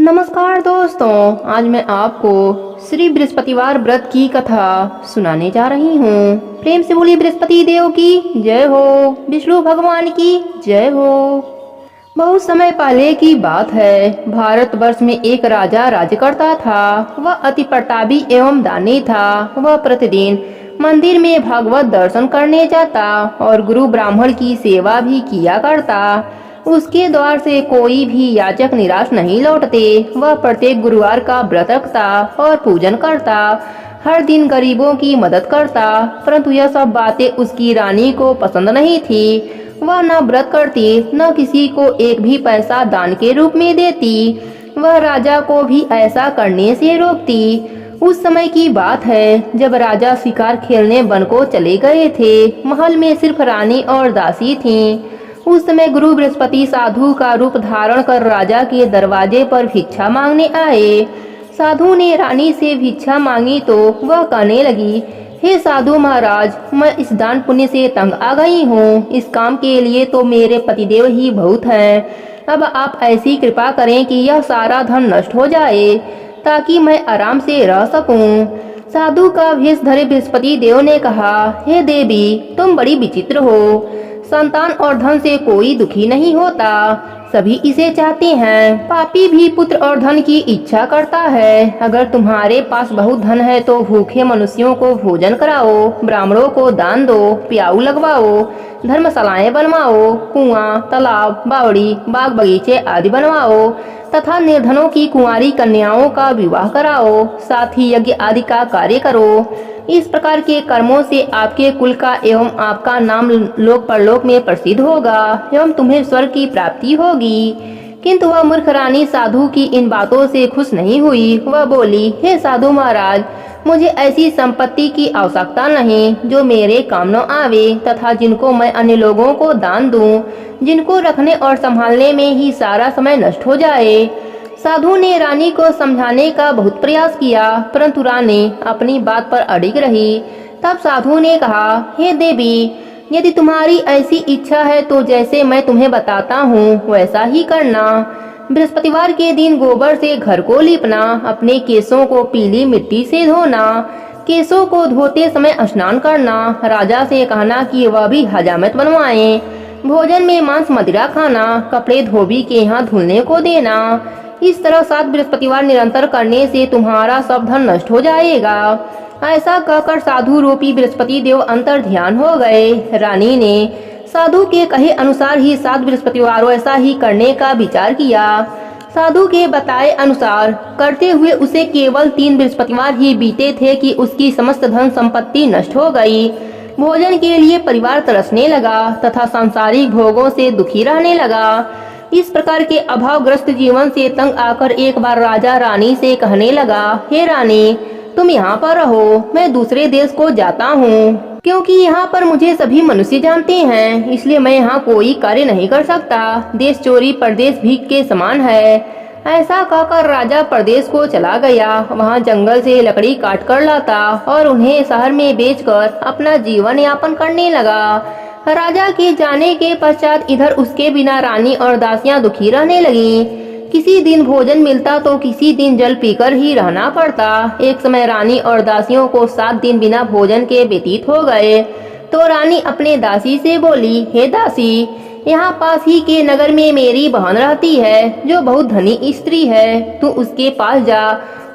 नमस्कार दोस्तों, आज मैं आपको श्री बृहस्पतिवार व्रत की कथा सुनाने जा रही हूँ। प्रेम से बोलिए बृहस्पति देव की जय हो, विष्णु भगवान की जय हो। बहुत समय पहले की बात है। भारतवर्ष में एक राजा राज्य करता था। वह अति प्रतापी एवं दानी था। वह प्रतिदिन मंदिर में भागवत दर्शन करने जाता और गुरु ब्राह्मण की सेवा भी किया करता। उसके द्वार से कोई भी याचक निराश नहीं लौटते। वह प्रत्येक गुरुवार का व्रत रखता और पूजन करता। हर दिन गरीबों की मदद करता, परंतु यह सब बातें उसकी रानी को पसंद नहीं थी। वह न व्रत करती, न किसी को एक भी पैसा दान के रूप में देती। वह राजा को भी ऐसा करने से रोकती। उस समय की बात है जब राजा शिकार खेलने वन को चले गए थे। महल में सिर्फ रानी और दासी थीं। उस समय गुरु बृहस्पति साधु का रूप धारण कर राजा के दरवाजे पर भिक्षा मांगने आए। साधु ने रानी से भिक्षा मांगी तो वह कहने लगी, हे साधु महाराज, मैं इस दान पुण्य से तंग आ गई हूँ। इस काम के लिए तो मेरे पतिदेव ही बहुत हैं। अब आप ऐसी कृपा करें कि यह सारा धन नष्ट हो जाए ताकि मैं आराम से रह सकूं। साधु का भेष धरे बृहस्पति देव ने कहा, हे देवी, तुम बड़ी विचित्र हो। संतान और धन से कोई दुखी नहीं होता, सभी इसे चाहते हैं। पापी भी पुत्र और धन की इच्छा करता है। अगर तुम्हारे पास बहुत धन है तो भूखे मनुष्यों को भोजन कराओ, ब्राह्मणों को दान दो, प्याऊ लगवाओ, धर्मशालाएं बनवाओ, कुआं, तालाब, बावड़ी, बाग बगीचे आदि बनवाओ तथा निर्धनों की कुंवारी कन्याओं का विवाह कराओ। साथ ही यज्ञ आदि का कार्य करो। इस प्रकार के कर्मों से आपके कुल का एवं आपका नाम लोक परलोक में प्रसिद्ध होगा एवं तुम्हें स्वर्ग की प्राप्ति होगी। किंतु वह मूर्ख रानी साधु की इन बातों से खुश नहीं हुई। वह बोली, हे साधु महाराज, मुझे ऐसी संपत्ति की आवश्यकता नहीं जो मेरे काम न आवे तथा जिनको मैं अन्य लोगों को दान दूं, जिनको रखने और संभालने में ही सारा समय नष्ट हो जाए। साधु ने रानी को समझाने का बहुत प्रयास किया, परंतु रानी अपनी बात पर अड़िग रही। तब साधु ने कहा, हे देवी, यदि तुम्हारी ऐसी इच्छा है तो जैसे मैं तुम्हें बताता हूँ वैसा ही करना। बृहस्पतिवार के दिन गोबर से घर को लीपना, अपने केसों को पीली मिट्टी से धोना, केसों को धोते समय स्नान करना, राजा से कहना कि वह भी हजामत बनवाएं, भोजन में मांस मदिरा खाना, कपड़े धोबी के यहाँ धुलने को देना। इस तरह 7 बृहस्पतिवार निरंतर करने से तुम्हारा सब धन नष्ट हो जाएगा। ऐसा कहकर साधु रूपी बृहस्पति देव अंतर ध्यान हो गए। रानी ने साधु के कहे अनुसार ही 7 बृहस्पतिवार ऐसा ही करने का विचार किया। साधु के बताए अनुसार करते हुए उसे केवल 3 बृहस्पतिवार ही बीते थे कि उसकी समस्त धन संपत्ति नष्ट हो गई। भोजन के लिए परिवार तरसने लगा तथा सांसारिक भोगों से दुखी रहने लगा। इस प्रकार के अभावग्रस्त जीवन से तंग आकर एक बार राजा रानी से कहने लगा, हे रानी, तुम यहाँ पर रहो, मैं दूसरे देश को जाता हूँ। क्योंकि यहाँ पर मुझे सभी मनुष्य जानते हैं, इसलिए मैं यहाँ कोई कार्य नहीं कर सकता। देश चोरी परदेश भीख के समान है। ऐसा कहकर राजा प्रदेश को चला गया। वहाँ जंगल से लकड़ी काट कर लाता और उन्हें शहर में बेचकर अपना जीवन यापन करने लगा। राजा के जाने के पश्चात इधर उसके बिना रानी और दासियां दुखी रहने लगी। किसी दिन भोजन मिलता तो किसी दिन जल पीकर ही रहना पड़ता। एक समय रानी और दासियों को 7 दिन बिना भोजन के व्यतीत हो गए। तो रानी अपने दासी से बोली, हे दासी, यहाँ पास ही के नगर में मेरी बहन रहती है जो बहुत धनी स्त्री है। तू उसके पास जा,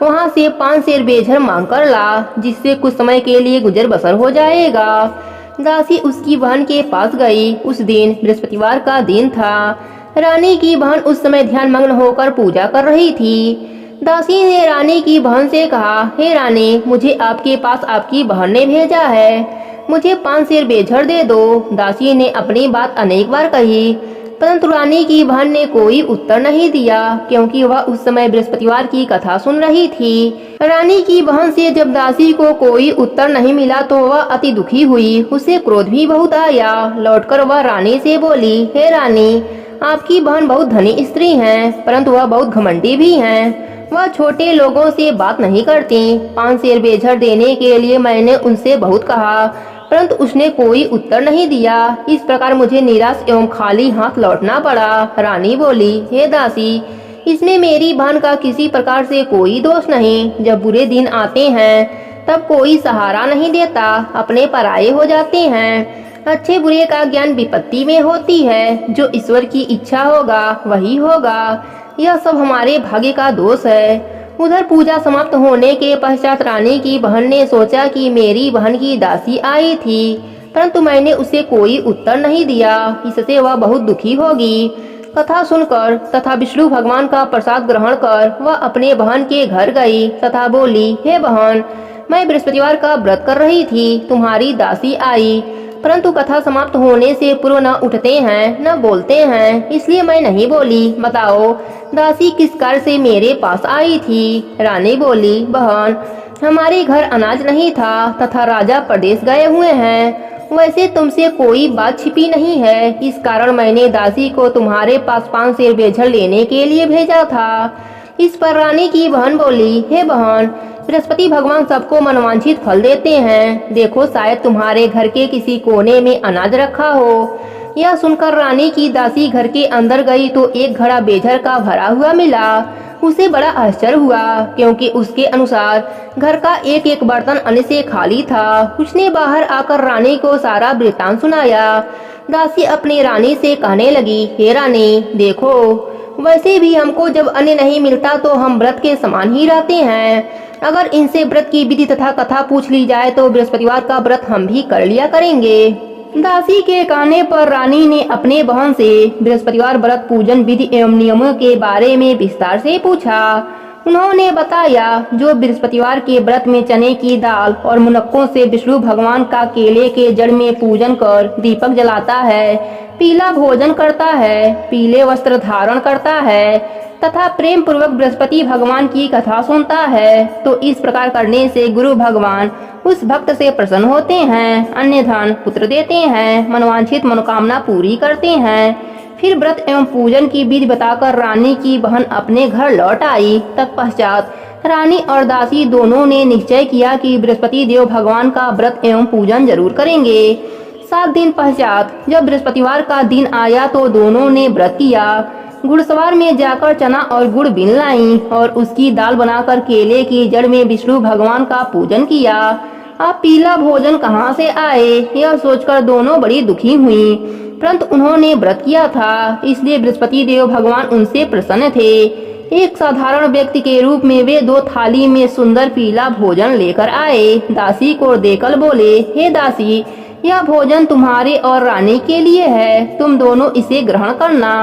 वहाँ से 5 सेर बेझर मांग कर ला, जिससे कुछ समय के लिए गुजर बसर हो जाएगा। दासी उसकी बहन के पास गई। उस दिन बृहस्पतिवार का दिन था। रानी की बहन उस समय ध्यान मग्न होकर पूजा कर रही थी। दासी ने रानी की बहन से कहा, हे रानी, मुझे आपके पास आपकी बहन ने भेजा है, मुझे 5 सेर बेझर दे दो। दासी ने अपनी बात अनेक बार कही, परंतु रानी की बहन ने कोई उत्तर नहीं दिया, क्योंकि वह उस समय बृहस्पतिवार की कथा सुन रही थी। रानी की बहन से जब दासी को कोई उत्तर नहीं मिला तो वह अति दुखी हुई। उसे क्रोध भी बहुत आया। लौटकर वह रानी से बोली, हे रानी, आपकी बहन बहुत धनी स्त्री हैं, परंतु वह बहुत घमंडी भी हैं। वह छोटे लोगों से बात नहीं करती। 5 सेर बेझर देने के लिए मैंने उनसे बहुत कहा, परंतु उसने कोई उत्तर नहीं दिया। इस प्रकार मुझे निराश एवं खाली हाथ लौटना पड़ा। रानी बोली, हे दासी, इसमें मेरी बहन का किसी प्रकार से कोई दोष नहीं। जब बुरे दिन आते हैं तब कोई सहारा नहीं देता, अपने पराये हो जाते हैं। अच्छे बुरे का ज्ञान विपत्ति में होती है, जो ईश्वर की इच्छा होगा वही होगा। यह सब हमारे भाग्य का दोष है। उधर पूजा समाप्त होने के पश्चात रानी की बहन ने सोचा कि मेरी बहन की दासी आई थी, परंतु मैंने उसे कोई उत्तर नहीं दिया, इससे वह बहुत दुखी होगी। कथा सुनकर तथा विष्णु भगवान का प्रसाद ग्रहण कर वह अपने बहन के घर गई तथा बोली, हे बहन, मैं बृहस्पतिवार का व्रत कर रही थी, तुम्हारी दासी आई, परंतु कथा समाप्त होने से पूर्व न उठते हैं न बोलते हैं, इसलिए मैं नहीं बोली। बताओ दासी किस कार्य से मेरे पास आई थी? रानी बोली, बहन, हमारे घर अनाज नहीं था तथा राजा प्रदेश गए हुए हैं। वैसे तुमसे कोई बात छिपी नहीं है, इस कारण मैंने दासी को तुम्हारे पास 5 सेर बेझर लेने के लिए भेजा था। इस पर रानी की बहन बोली, हे बहन, बृहस्पति भगवान सबको मनवांछित फल देते हैं। देखो शायद तुम्हारे घर के किसी कोने में अनाज रखा हो। यह सुनकर रानी की दासी घर के अंदर गई तो एक घड़ा बेझर का भरा हुआ मिला। उसे बड़ा आश्चर्य हुआ, क्योंकि उसके अनुसार घर का एक एक बर्तन अन्न से खाली था। उसने बाहर आकर रानी को सारा वृत्तांत सुनाया। दासी अपनी रानी से कहने लगी, हे रानी, देखो, वैसे भी हमको जब अन्न नहीं मिलता तो हम व्रत के समान ही रहते हैं। अगर इनसे व्रत की विधि तथा कथा पूछ ली जाए तो बृहस्पतिवार का व्रत हम भी कर लिया करेंगे। दासी के कहने पर रानी ने अपने बहन से बृहस्पतिवार व्रत पूजन विधि एवं नियमों के बारे में विस्तार से पूछा। उन्होंने बताया, जो बृहस्पतिवार के व्रत में चने की दाल और मुनक्कों से विष्णु भगवान का केले के जड़ में पूजन कर दीपक जलाता है, पीला भोजन करता है, पीले वस्त्र धारण करता है तथा प्रेम पूर्वक बृहस्पति भगवान की कथा सुनता है, तो इस प्रकार करने से गुरु भगवान उस भक्त से प्रसन्न होते हैं, अन्य धन पुत्र देते हैं, मनवांछित मनोकामना पूरी करते हैं। फिर व्रत एवं पूजन की विधि बताकर रानी की बहन अपने घर लौट आई। तत्पश्चात रानी और दासी दोनों ने निश्चय किया कि बृहस्पति देव भगवान का व्रत एवं पूजन जरूर करेंगे। 7 दिन पश्चात जब बृहस्पतिवार का दिन आया तो दोनों ने व्रत किया। घुड़सवार में जाकर चना और गुड़ बीन लाई और उसकी दाल बनाकर केले की जड़ में विष्णु भगवान का पूजन किया। अब पीला भोजन कहाँ से आए, यह सोचकर दोनों बड़ी दुखी हुई, परंतु उन्होंने व्रत किया था, इसलिए बृहस्पति देव भगवान उनसे प्रसन्न थे। एक साधारण व्यक्ति के रूप में वे 2 थाली में सुंदर पीला भोजन लेकर आए। दासी को देकर बोले, हे दासी, यह भोजन तुम्हारे और रानी के लिए है, तुम दोनों इसे ग्रहण करना।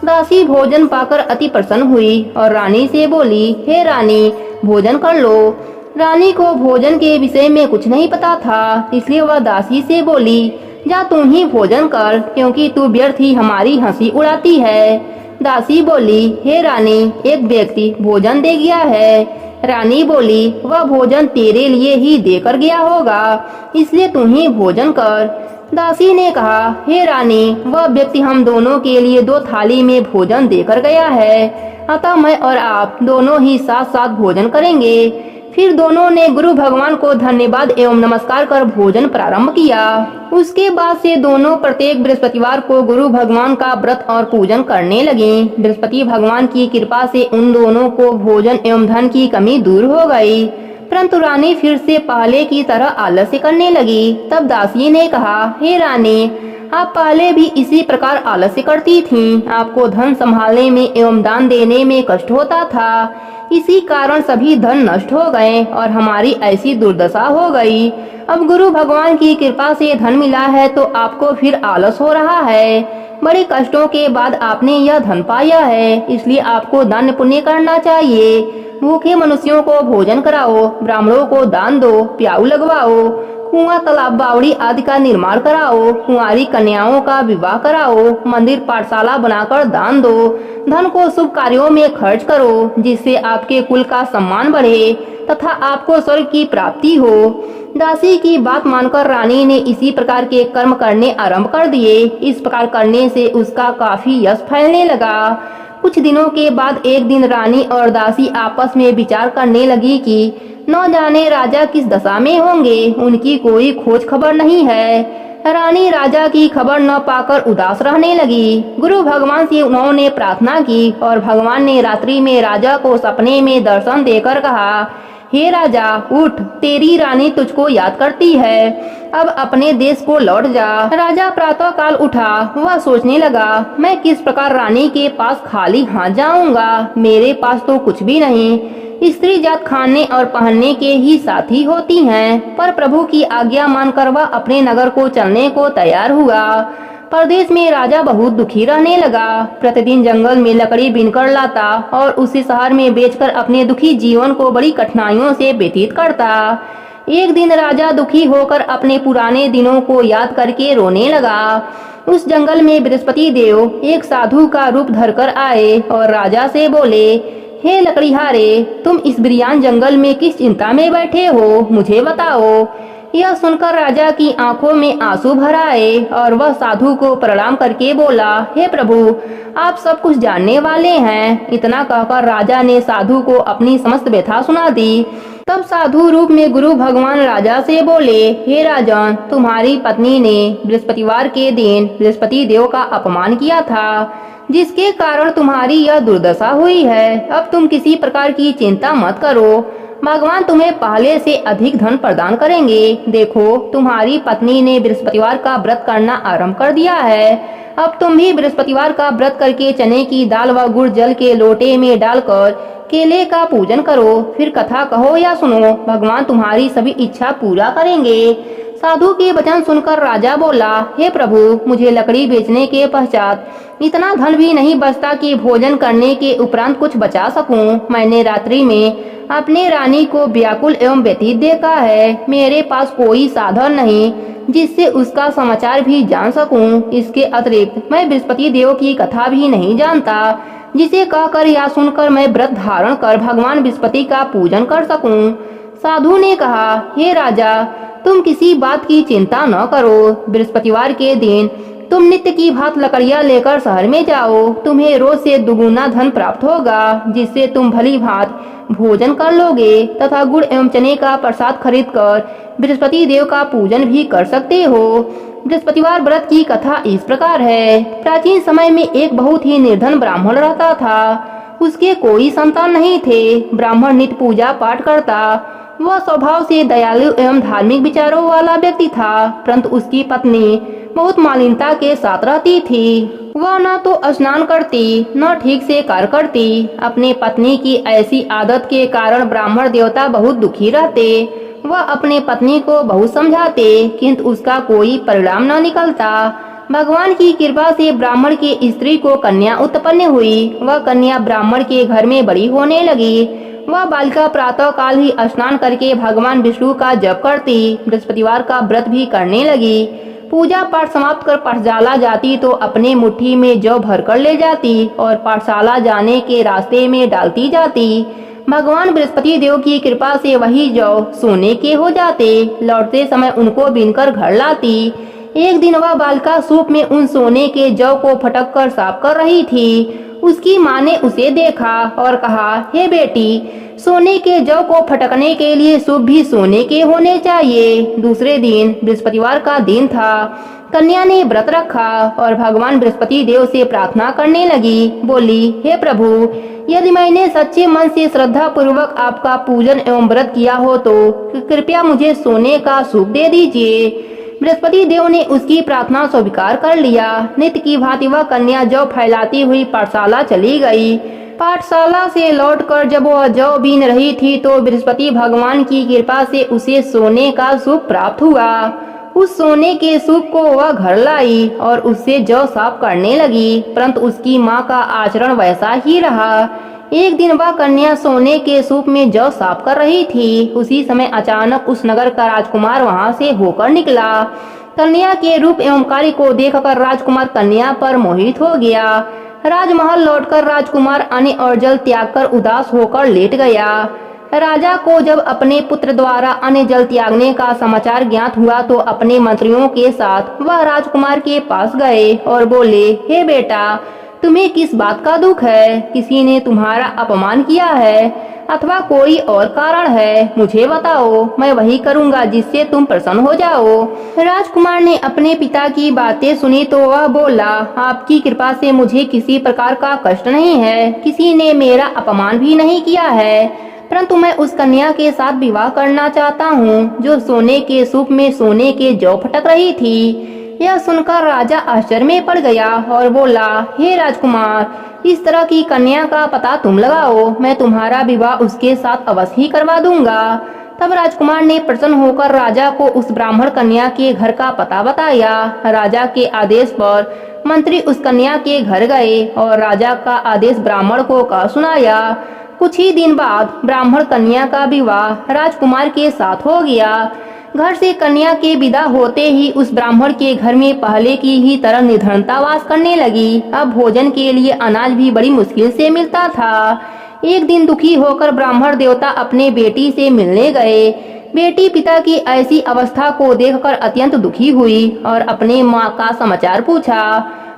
दासी भोजन पाकर अति प्रसन्न हुई और रानी से बोली, हे रानी, भोजन कर लो। रानी को भोजन के विषय में कुछ नहीं पता था, इसलिए वह दासी से बोली, जा तुम ही भोजन कर, क्योंकि तू व्यर्थ ही हमारी हंसी उड़ाती है। दासी बोली, हे रानी, एक व्यक्ति भोजन दे गया है। रानी बोली, वह भोजन तेरे लिए ही देकर गया होगा, इसलिए तू ही भोजन कर। दासी ने कहा, हे रानी, वह व्यक्ति हम दोनों के लिए 2 थाली में भोजन देकर गया है, अतः मैं और आप दोनों ही साथ साथ भोजन करेंगे। फिर दोनों ने गुरु भगवान को धन्यवाद एवं नमस्कार कर भोजन प्रारंभ किया। उसके बाद से दोनों प्रत्येक बृहस्पतिवार को गुरु भगवान का व्रत और पूजन करने लगे। बृहस्पति भगवान की कृपा से उन दोनों को भोजन एवं धन की कमी दूर हो गई, परंतु रानी फिर से पहले की तरह आलस्य करने लगी। तब दासी ने कहा, हे रानी, आप पहले भी इसी प्रकार आलस्य करती थीं। आपको धन संभालने में एवं दान देने में कष्ट होता था, इसी कारण सभी धन नष्ट हो गए और हमारी ऐसी दुर्दशा हो गई। अब गुरु भगवान की कृपा से धन मिला है तो आपको फिर आलस हो रहा है। बड़े कष्टों के बाद आपने यह धन पाया है, इसलिए आपको दान पुण्य करना चाहिए। भूखे मनुष्यों को भोजन कराओ, ब्राह्मणों को दान दो, प्याऊ लगवाओ, कुआं तालाब बावड़ी आदि का निर्माण कराओ, कुंवारी कन्याओं का विवाह कराओ, मंदिर पाठशाला बनाकर दान दो, धन को शुभ कार्यों में खर्च करो, जिससे आपके कुल का सम्मान बढ़े तथा आपको स्वर्ग की प्राप्ति हो। दासी की बात मानकर रानी ने इसी प्रकार के कर्म करने आरंभ कर दिए। इस प्रकार करने से उसका काफी यश फैलने लगा। कुछ दिनों के बाद एक दिन रानी और दासी आपस में विचार करने लगी कि न जाने राजा किस दशा में होंगे, उनकी कोई खोज खबर नहीं है। रानी राजा की खबर न पाकर उदास रहने लगी। गुरु भगवान से उन्होंने प्रार्थना की और भगवान ने रात्रि में राजा को सपने में दर्शन देकर कहा, हे राजा उठ, तेरी रानी तुझको याद करती है, अब अपने देश को लौट जा। राजा प्रातः काल उठा, वह सोचने लगा, मैं किस प्रकार रानी के पास खाली हाथ जाऊंगा, मेरे पास तो कुछ भी नहीं। स्त्री जात खाने और पहनने के ही साथी होती हैं, पर प्रभु की आज्ञा मानकर वह अपने नगर को चलने को तैयार हुआ। परदेश में राजा बहुत दुखी रहने लगा। प्रतिदिन जंगल में लकड़ी बीनकर लाता और उसे शहर में बेचकर अपने दुखी जीवन को बड़ी कठिनाइयों से व्यतीत करता। एक दिन राजा दुखी होकर अपने पुराने दिनों को याद करके रोने लगा। उस जंगल में बृहस्पति देव एक साधु का रूप धरकर आए और राजा से बोले, हे लकड़ीहारे, तुम इस बिरियान जंगल में किस चिंता में बैठे हो, मुझे बताओ। यह सुनकर राजा की आंखों में आंसू भर आए और वह साधु को प्रणाम करके बोला, हे प्रभु, आप सब कुछ जानने वाले हैं। इतना कहकर राजा ने साधु को अपनी समस्त व्यथा सुना दी। तब साधु रूप में गुरु भगवान राजा से बोले, हे राजन, तुम्हारी पत्नी ने बृहस्पतिवार के दिन बृहस्पति देव का अपमान किया था, जिसके कारण तुम्हारी यह दुर्दशा हुई है। अब तुम किसी प्रकार की चिंता मत करो, भगवान तुम्हें पहले से अधिक धन प्रदान करेंगे। देखो, तुम्हारी पत्नी ने बृहस्पतिवार का व्रत करना आरंभ कर दिया है। अब तुम भी बृहस्पतिवार का व्रत करके चने की दाल व गुड़ जल के लोटे में डालकर केले का पूजन करो, फिर कथा कहो या सुनो, भगवान तुम्हारी सभी इच्छा पूरा करेंगे। साधु के वचन सुनकर राजा बोला, हे प्रभु, मुझे लकड़ी बेचने के पश्चात इतना धन भी नहीं बचता कि भोजन करने के उपरांत कुछ बचा सकूं। मैंने रात्रि में अपने रानी को व्याकुल एवं व्यतीत देखा है। मेरे पास कोई साधन नहीं जिससे उसका समाचार भी जान सकूं। इसके अतिरिक्त मैं बृहस्पति देव की कथा भी नहीं जानता, जिसे कहकर या सुनकर मैं व्रत धारण कर भगवान बृहस्पति का पूजन कर सकूं। साधु ने कहा, हे राजा, तुम किसी बात की चिंता न करो। बृहस्पतिवार के दिन तुम नित्य की भांति लकड़ियां लेकर शहर में जाओ। तुम्हें रोज से दुगुना धन प्राप्त होगा, जिससे तुम भली भांति भोजन कर लोगे तथा गुड़ एवं चने का प्रसाद खरीद कर बृहस्पति देव का पूजन भी कर सकते हो। बृहस्पतिवार व्रत की कथा इस प्रकार है। प्राचीन समय में एक बहुत ही निर्धन ब्राह्मण रहता था। उसके कोई संतान नहीं थे। ब्राह्मण नित्य पूजा पाठ करता। वह स्वभाव से दयालु एवं धार्मिक विचारों वाला व्यक्ति था, परंतु उसकी पत्नी बहुत मालिनता के साथ रहती थी। वह न तो स्नान करती न ठीक से कार्य करती। अपने पत्नी की ऐसी आदत के कारण ब्राह्मण देवता बहुत दुखी रहते। वह अपने पत्नी को बहुत समझाते, किंतु उसका कोई परिणाम न निकलता। भगवान की कृपा से ब्राह्मण की स्त्री को कन्या उत्पन्न हुई। वह कन्या ब्राह्मण के घर में बड़ी होने लगी। वह बालिका प्रातः काल ही स्नान करके भगवान विष्णु का जप करती, बृहस्पतिवार का व्रत भी करने लगी। पूजा पाठ समाप्त कर पाठशाला जाती तो अपने मुट्ठी में जौ भर कर ले जाती और पाठशाला जाने के रास्ते में डालती जाती। भगवान बृहस्पति देव की कृपा से वही जौ सोने के हो जाते। लौटते समय उनको बीनकर घर लाती। एक दिन वह बालिका सूप में उन सोने के जौ को फटक कर साफ कर रही थी। उसकी माँ ने उसे देखा और कहा, हे बेटी, सोने के जौ को फटकने के लिए सूप भी सोने के होने चाहिए। दूसरे दिन बृहस्पतिवार का दिन था। कन्या ने व्रत रखा और भगवान बृहस्पति देव से प्रार्थना करने लगी। बोली, हे प्रभु, यदि मैंने सच्चे मन से श्रद्धा पूर्वक आपका पूजन एवं व्रत किया हो तो कृपया मुझे सोने का सूप दे दीजिए। बृहस्पति देव ने उसकी प्रार्थना स्वीकार कर लिया। नित्य की भांति वह कन्या जौ फैलाती हुई पाठशाला चली गई। पाठशाला से लौटकर जब वह जौ बीन रही थी तो बृहस्पति भगवान की कृपा से उसे सोने का सूप प्राप्त हुआ। उस सोने के सूप को वह घर लाई और उससे जौ साफ करने लगी, परंतु उसकी माँ का आचरण वैसा ही रहा। एक दिन वह कन्या सोने के सूप में जौ साफ कर रही थी। उसी समय अचानक उस नगर का राजकुमार वहां से होकर निकला। कन्या के रूप एवं कार्य को देखकर राजकुमार कन्या पर मोहित हो गया। राजमहल लौटकर राजकुमार अन्न और जल त्याग कर उदास होकर लेट गया। राजा को जब अपने पुत्र द्वारा अन्न जल त्यागने का समाचार ज्ञात हुआ तो अपने मंत्रियों के साथ वह राजकुमार के पास गए और बोले, हे बेटा, तुम्हें किस बात का दुख है? किसी ने तुम्हारा अपमान किया है अथवा कोई और कारण है? मुझे बताओ, मैं वही करूंगा जिससे तुम प्रसन्न हो जाओ। राजकुमार ने अपने पिता की बातें सुनी तो वह बोला, आपकी कृपा से मुझे किसी प्रकार का कष्ट नहीं है, किसी ने मेरा अपमान भी नहीं किया है, परंतु मैं उस कन्या के साथ विवाह करना चाहता हूँ जो सोने के सूप में सोने के जौ फटक रही थी। यह सुनकर राजा आश्चर्य में पड़ गया और बोला, हे राजकुमार, इस तरह की कन्या का पता तुम लगाओ, मैं तुम्हारा विवाह उसके साथ अवश्य ही करवा दूंगा। तब राजकुमार ने प्रसन्न होकर राजा को उस ब्राह्मण कन्या के घर का पता बताया। राजा के आदेश पर मंत्री उस कन्या के घर गए और राजा का आदेश ब्राह्मण को कह सुनाया। कुछ ही दिन बाद ब्राह्मण कन्या का विवाह राजकुमार के साथ हो गया। घर से कन्या के विदा होते ही उस ब्राह्मण के घर में पहले की ही तरह निर्धनता वास करने लगी। अब भोजन के लिए अनाज भी बड़ी मुश्किल से मिलता था। एक दिन दुखी होकर ब्राह्मण देवता अपने बेटी से मिलने गए। बेटी पिता की ऐसी अवस्था को देखकर अत्यंत दुखी हुई और अपने माँ का समाचार पूछा।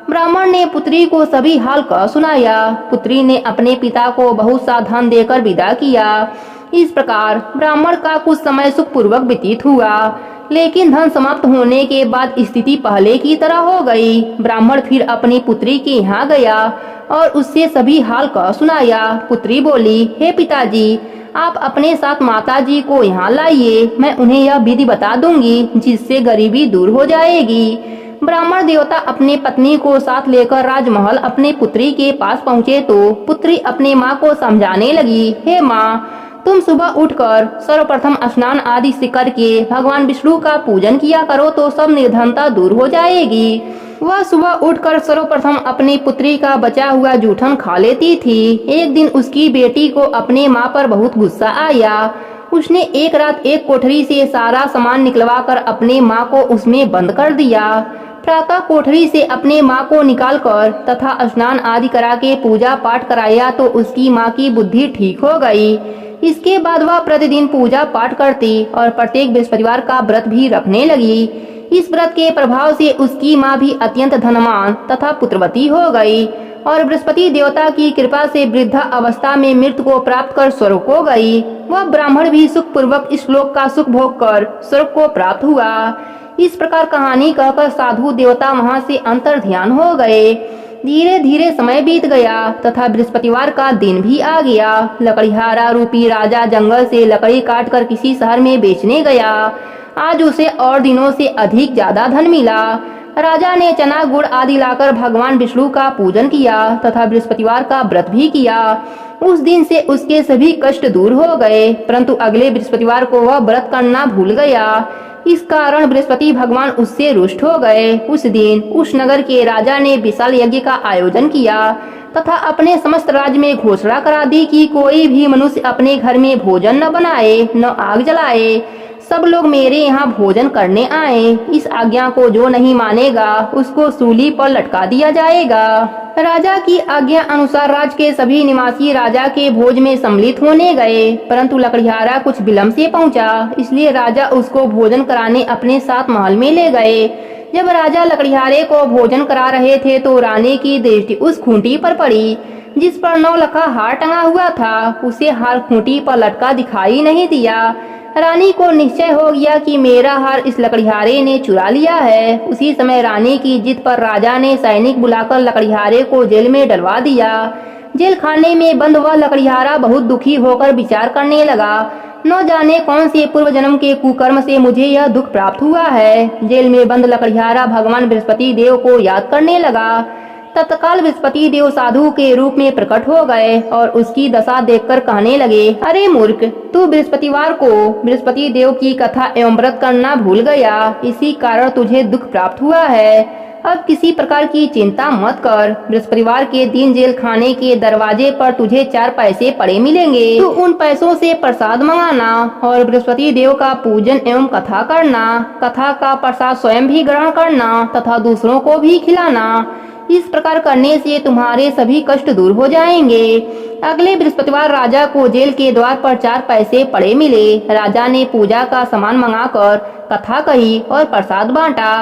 ब्राह्मण ने पुत्री को सभी हाल कह सुनाया। पुत्री ने अपने पिता को बहुत सा धन देकर विदा किया। इस प्रकार ब्राह्मण का कुछ समय सुखपूर्वक व्यतीत हुआ, लेकिन धन समाप्त होने के बाद स्थिति पहले की तरह हो गई। ब्राह्मण फिर अपनी पुत्री के यहाँ गया और उससे सभी हाल कह सुनाया। पुत्री बोली, हे पिताजी, आप अपने साथ माताजी को यहाँ लाइए, मैं उन्हें यह विधि बता दूंगी जिससे गरीबी दूर हो जाएगी। ब्राह्मण देवता अपनी पत्नी को साथ लेकर राजमहल अपने पुत्री के पास पहुँचे तो पुत्री अपने माँ को समझाने लगी, हे माँ, तुम सुबह उठकर सर्वप्रथम स्नान आदि से करके भगवान विष्णु का पूजन किया करो तो सब निर्धनता दूर हो जाएगी। वह सुबह उठकर सर्वप्रथम अपनी पुत्री का बचा हुआ जूठन खा लेती थी। एक दिन उसकी बेटी को अपने माँ पर बहुत गुस्सा आया। उसने एक रात एक कोठरी से सारा सामान निकलवा कर अपने माँ को उसमें बंद कर दिया। प्रातः कोठरी से अपने माँ को निकालकर तथा स्नान आदि करा के पूजा पाठ कराया तो उसकी माँ की बुद्धि ठीक हो गई। इसके बाद वह प्रतिदिन पूजा पाठ करती और प्रत्येक बृहस्पतिवार का व्रत भी रखने लगी। इस व्रत के प्रभाव से उसकी माँ भी अत्यंत धनवान तथा पुत्रवती हो गई और बृहस्पति देवता की कृपा से वृद्धा अवस्था में मृत्यु को प्राप्त कर स्वर्ग को गई। वह ब्राह्मण भी सुख पूर्वक इस लोक का सुख भोग कर स्वर्ग को प्राप्त हुआ। इस प्रकार कहानी कहकर साधु देवता वहाँ से अंतर ध्यान हो गए। धीरे धीरे समय बीत गया तथा बृहस्पतिवार का दिन भी आ गया। लकड़ीहारा रूपी राजा जंगल से लकड़ी काटकर किसी शहर में बेचने गया। आज उसे और दिनों से अधिक ज्यादा धन मिला। राजा ने चना गुड़ आदि लाकर भगवान विष्णु का पूजन किया तथा बृहस्पतिवार का व्रत भी किया। उस दिन से उसके सभी कष्ट दूर हो गए, परंतु अगले बृहस्पतिवार को वह व्रत करना भूल गया। इस कारण बृहस्पति भगवान उससे रुष्ट हो गए। उस दिन उस नगर के राजा ने विशाल यज्ञ का आयोजन किया तथा अपने समस्त राज्य में घोषणा करा दी कि कोई भी मनुष्य अपने घर में भोजन न बनाए न आग जलाए, सब लोग मेरे यहाँ भोजन करने आए। इस आज्ञा को जो नहीं मानेगा उसको सूली पर लटका दिया जाएगा। राजा की आज्ञा अनुसार राज्य के सभी निवासी राजा के भोज में सम्मिलित होने गए, परंतु लकड़ीहारा कुछ विलम्ब से पहुंचा, इसलिए राजा उसको भोजन कराने अपने साथ महल में ले गए। जब राजा लकड़ीहारे को भोजन करा रहे थे तो रानी की दृष्टि उस खूंटी पर पड़ी जिस पर 9 लखा हार टंगा हुआ था। उसे हार खूंटी पर लटका दिखाई नहीं दिया। रानी को निश्चय हो गया कि मेरा हार इस लकड़ीहारे ने चुरा लिया है। उसी समय रानी की जिद पर राजा ने सैनिक बुलाकर लकड़ीहारे को जेल में डलवा दिया। जेल खाने में बंद वह लकड़ीहारा बहुत दुखी होकर विचार करने लगा, न जाने कौन से पूर्व जन्म के कुकर्म से मुझे यह दुख प्राप्त हुआ है। जेल में बंद लकड़ीहारा भगवान बृहस्पति देव को याद करने लगा। तत्काल बृहस्पति देव साधु के रूप में प्रकट हो गए और उसकी दशा देखकर कहने लगे, अरे मूर्ख, तू बृहस्पतिवार को बृहस्पति देव की कथा एवं व्रत करना भूल गया, इसी कारण तुझे दुख प्राप्त हुआ है। अब किसी प्रकार की चिंता मत कर। बृहस्पतिवार के दिन जेल खाने के दरवाजे पर तुझे 4 पैसे पड़े मिलेंगे। तू उन पैसों से प्रसाद मंगाना और बृहस्पति देव का पूजन एवं कथा करना। कथा का प्रसाद स्वयं भी ग्रहण करना तथा दूसरों को भी खिलाना। इस प्रकार करने से तुम्हारे सभी कष्ट दूर हो जाएंगे। अगले बृहस्पतिवार राजा को जेल के द्वार पर 4 पैसे पड़े मिले। राजा ने पूजा का सामान मंगाकर कथा कही और प्रसाद बांटा।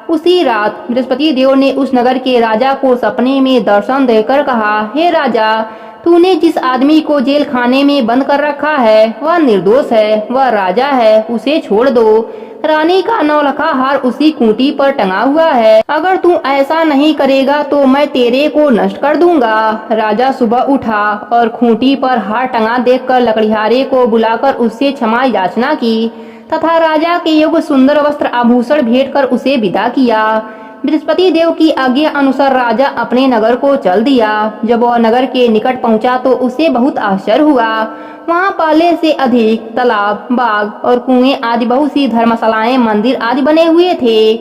उसी रात बृहस्पति देव ने उस नगर के राजा को सपने में दर्शन देकर कहा, हे राजा, तूने जिस आदमी को जेल खाने में बंद कर रखा है वह निर्दोष है, वह राजा है, उसे छोड़ दो। रानी का नौलखा हार उसी खूंटी पर टंगा हुआ है। अगर तू ऐसा नहीं करेगा तो मैं तेरे को नष्ट कर दूंगा। राजा सुबह उठा और खूंटी पर हार टंगा देखकर लकड़िहारे को बुलाकर उससे क्षमा याचना की तथा राजा के योग्य सुंदर वस्त्र आभूषण भेंट कर उसे विदा किया। बृहस्पति देव की आज्ञा अनुसार राजा अपने नगर को चल दिया। जब वह नगर के निकट पहुंचा तो उसे बहुत आश्चर्य हुआ। वहां पहले से अधिक तालाब, बाग और कुएं आदि बहुत सी धर्मशालाएं, मंदिर आदि बने हुए थे।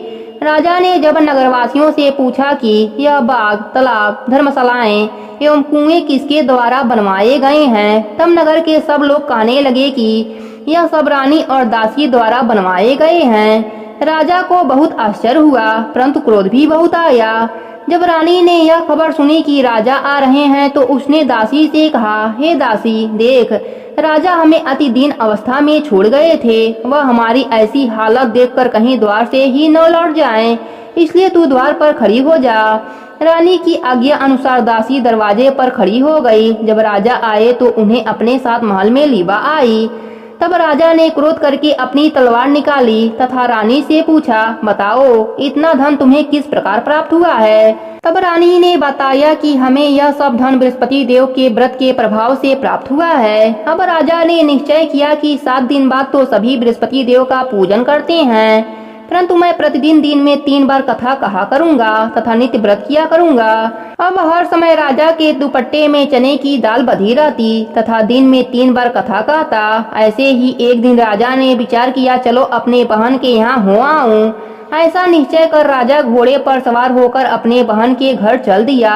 राजा ने जब नगरवासियों से पूछा कि यह बाग, तालाब, धर्मशालाएं एवं कुएं किसके द्वारा बनवाए गए हैं, तब नगर के सब लोग कहने लगे कि यह सब रानी और दासी द्वारा बनवाए गए हैं। राजा को बहुत आश्चर्य हुआ, परंतु क्रोध भी बहुत आया। जब रानी ने यह खबर सुनी कि राजा आ रहे हैं तो उसने दासी से कहा, हे दासी, देख, राजा हमें अति दीन अवस्था में छोड़ गए थे। वह हमारी ऐसी हालत देखकर कहीं द्वार से ही न लौट जाएं, इसलिए तू द्वार पर खड़ी हो जा। रानी की आज्ञा अनुसार दासी दरवाजे पर खड़ी हो गई। जब राजा आए तो उन्हें अपने साथ महल में लीबा आई। तब राजा ने क्रोध करके अपनी तलवार निकाली तथा रानी से पूछा, बताओ, इतना धन तुम्हें किस प्रकार प्राप्त हुआ है? तब रानी ने बताया कि हमें यह सब धन बृहस्पति देव के व्रत के प्रभाव से प्राप्त हुआ है। अब राजा ने निश्चय किया कि 7 दिन बाद तो सभी बृहस्पति देव का पूजन करते हैं, परंतु मैं प्रतिदिन दिन में 3 बार कथा कहा करूंगा तथा नित्य व्रत किया करूंगा। अब हर समय राजा के दुपट्टे में चने की दाल बधी रहती तथा दिन में 3 बार कथा कहता। ऐसे ही एक दिन राजा ने विचार किया, चलो अपने बहन के यहाँ हो आऊं। ऐसा निश्चय कर राजा घोड़े पर सवार होकर अपने बहन के घर चल दिया।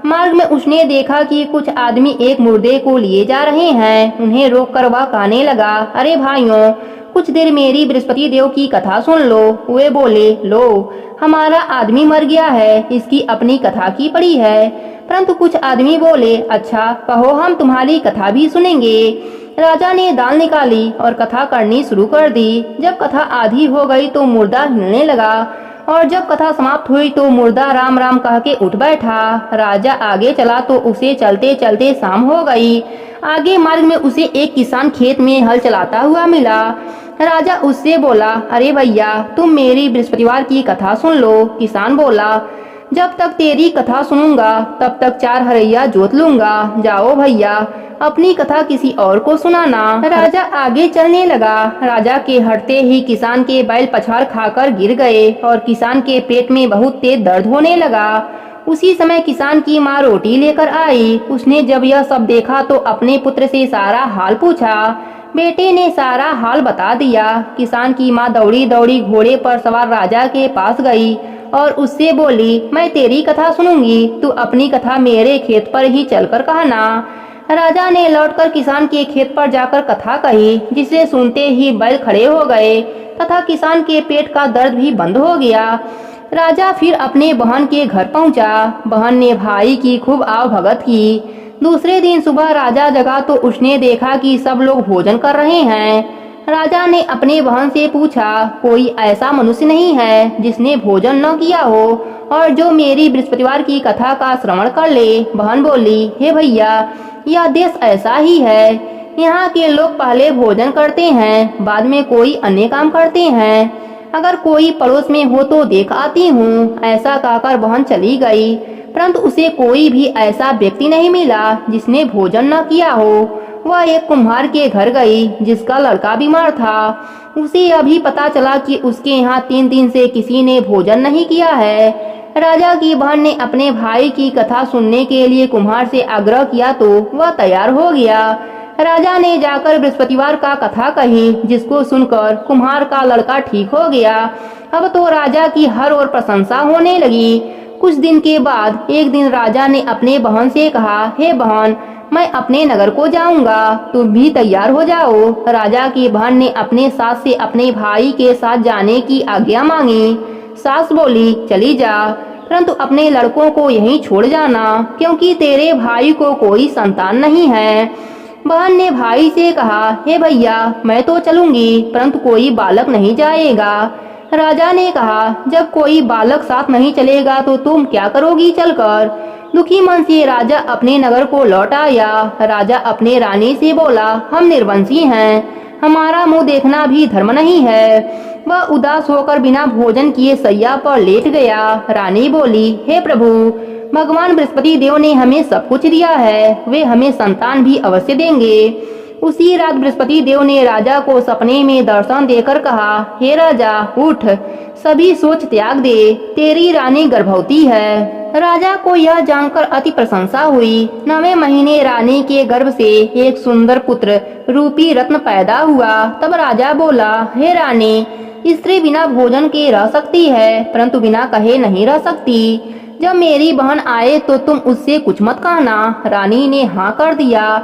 मार्ग में उसने देखा कि कुछ आदमी एक मुर्दे को लिए जा रहे हैं। उन्हें रोककर वह कहने लगा, अरे भाइयों, कुछ देर मेरी बृहस्पति देव की कथा सुन लो। वे बोले, लो, हमारा आदमी मर गया है, इसकी अपनी कथा की पड़ी है। परंतु कुछ आदमी बोले, अच्छा, कहो, हम तुम्हारी कथा भी सुनेंगे। राजा ने दाल निकाली और कथा करनी शुरू कर दी। जब कथा आधी हो गई तो मुर्दा हिलने लगा और जब कथा समाप्त हुई तो मुर्दा राम राम कह के उठ बैठा। राजा आगे चला तो उसे चलते चलते शाम हो गई। आगे मार्ग में उसे एक किसान खेत में हल चलाता हुआ मिला। राजा उससे बोला, अरे भैया, तुम मेरी बृहस्पतिवार की कथा सुन लो। किसान बोला, जब तक तेरी कथा सुनूंगा तब तक 4 हरैया जोत लूंगा। जाओ भैया, अपनी कथा किसी और को सुनाना। राजा आगे चलने लगा। राजा के हटते ही किसान के बैल पछाड़ खाकर गिर गए और किसान के पेट में बहुत तेज दर्द होने लगा। उसी समय किसान की माँ रोटी लेकर आई। उसने जब यह सब देखा तो अपने पुत्र से सारा हाल पूछा। बेटे ने सारा हाल बता दिया। किसान की माँ दौड़ी दौड़ी घोड़े पर सवार राजा के पास गई और उससे बोली, मैं तेरी कथा सुनूंगी, तू अपनी कथा मेरे खेत पर ही चलकर कहना। राजा ने लौटकर किसान के खेत पर जाकर कथा कही, जिसे सुनते ही बैल खड़े हो गए तथा किसान के पेट का दर्द भी बंद हो गया। राजा फिर अपने बहन के घर पहुंचा। बहन ने भाई की खूब आवभगत की। दूसरे दिन सुबह राजा जगा तो उसने देखा कि सब लोग भोजन कर रहे हैं। राजा ने अपने बहन से पूछा, कोई ऐसा मनुष्य नहीं है जिसने भोजन न किया हो और जो मेरी बृहस्पतिवार की कथा का श्रवण कर ले? बहन बोली, हे भैया, यह देश ऐसा ही है। यहाँ के लोग पहले भोजन करते हैं, बाद में कोई अन्य काम करते हैं। अगर कोई पड़ोस में हो तो देख आती हूँ। ऐसा कहकर बहन चली गई, परंतु उसे कोई भी ऐसा व्यक्ति नहीं मिला जिसने भोजन न किया हो। वह एक कुम्हार के घर गई जिसका लड़का बीमार था। उसे अभी पता चला कि उसके यहाँ 3 दिन से किसी ने भोजन नहीं किया है। राजा की बहन ने अपने भाई की कथा सुनने के लिए कुम्हार से आग्रह किया तो वह तैयार हो गया। राजा ने जाकर बृहस्पतिवार का कथा कही, जिसको सुनकर कुम्हार का लड़का ठीक हो गया। अब तो राजा की हर ओर प्रशंसा होने लगी। कुछ दिन के बाद एक दिन राजा ने अपने बहन से कहा, हे बहन, मैं अपने नगर को जाऊंगा, तुम भी तैयार हो जाओ। राजा की बहन ने अपने सास से अपने भाई के साथ जाने की आज्ञा मांगी। सास बोली, चली जा, परंतु अपने लड़कों को यहीं छोड़ जाना, क्योंकि तेरे भाई को कोई संतान नहीं है। बहन ने भाई से कहा, हे भैया, मैं तो चलूंगी, परंतु कोई बालक नहीं जाएगा। राजा ने कहा, जब कोई बालक साथ नहीं चलेगा तो तुम क्या करोगी चलकर। दुखी मन से राजा अपने नगर को लौट आया। राजा अपने रानी से बोला, हम निर्वंशी हैं, हमारा मुंह देखना भी धर्म नहीं है। वह उदास होकर बिना भोजन किए सैया पर लेट गया। रानी बोली, हे प्रभु, भगवान बृहस्पति देव ने हमें सब कुछ दिया है, वे हमें संतान भी अवश्य देंगे। उसी रात बृहस्पति देव ने राजा को सपने में दर्शन देकर कहा, हे राजा, उठ, सभी सोच त्याग दे, तेरी रानी गर्भवती है। राजा को यह जानकर अति प्रशंसा हुई। 9वें महीने रानी के गर्भ से एक सुंदर पुत्र रूपी रत्न पैदा हुआ। तब राजा बोला, हे रानी, स्त्री बिना भोजन के रह सकती है, परंतु बिना कहे नहीं रह सकती। जब मेरी बहन आए तो तुम उससे कुछ मत कहना। रानी ने हाँ कर दिया।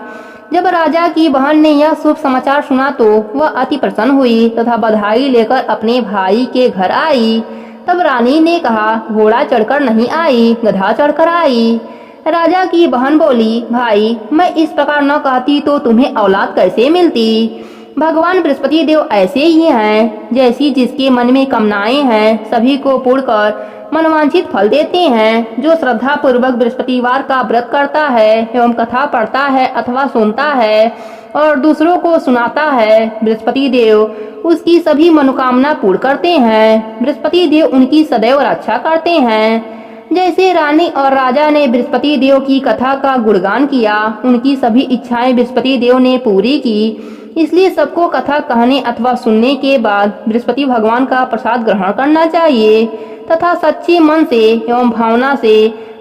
जब राजा की बहन ने यह शुभ समाचार सुना तो वह अति प्रसन्न हुई तथा बधाई लेकर अपने भाई के घर आई। तब रानी ने कहा, घोड़ा चढ़कर नहीं आई, गधा चढ़कर आई। राजा की बहन बोली, भाई, मैं इस प्रकार न कहती तो तुम्हें औलाद कैसे मिलती। भगवान बृहस्पति देव ऐसे ही हैं, जैसी जिसके मन में कामनाएं हैं सभी को पूर्ण कर मनवांछित फल देते हैं। जो श्रद्धा पूर्वक बृहस्पतिवार का व्रत करता है एवं कथा पढ़ता है अथवा सुनता है और दूसरों को सुनाता है, बृहस्पति देव उसकी सभी मनोकामना पूर्ण करते हैं। बृहस्पति देव उनकी सदैव रक्षा करते हैं। जैसे रानी और राजा ने बृहस्पति देव की कथा का गुणगान किया, उनकी सभी इच्छाएं बृहस्पति देव ने पूरी की। इसलिए सबको कथा कहने अथवा सुनने के बाद बृहस्पति भगवान का प्रसाद ग्रहण करना चाहिए तथा सच्चे मन से एवं भावना से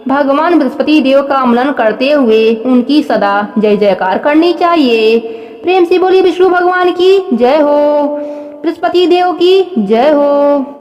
भगवान बृहस्पति देव का अमलन करते हुए उनकी सदा जय जयकार करनी चाहिए। प्रेम से बोली विष्णु भगवान की जय हो, बृहस्पति देव की जय हो।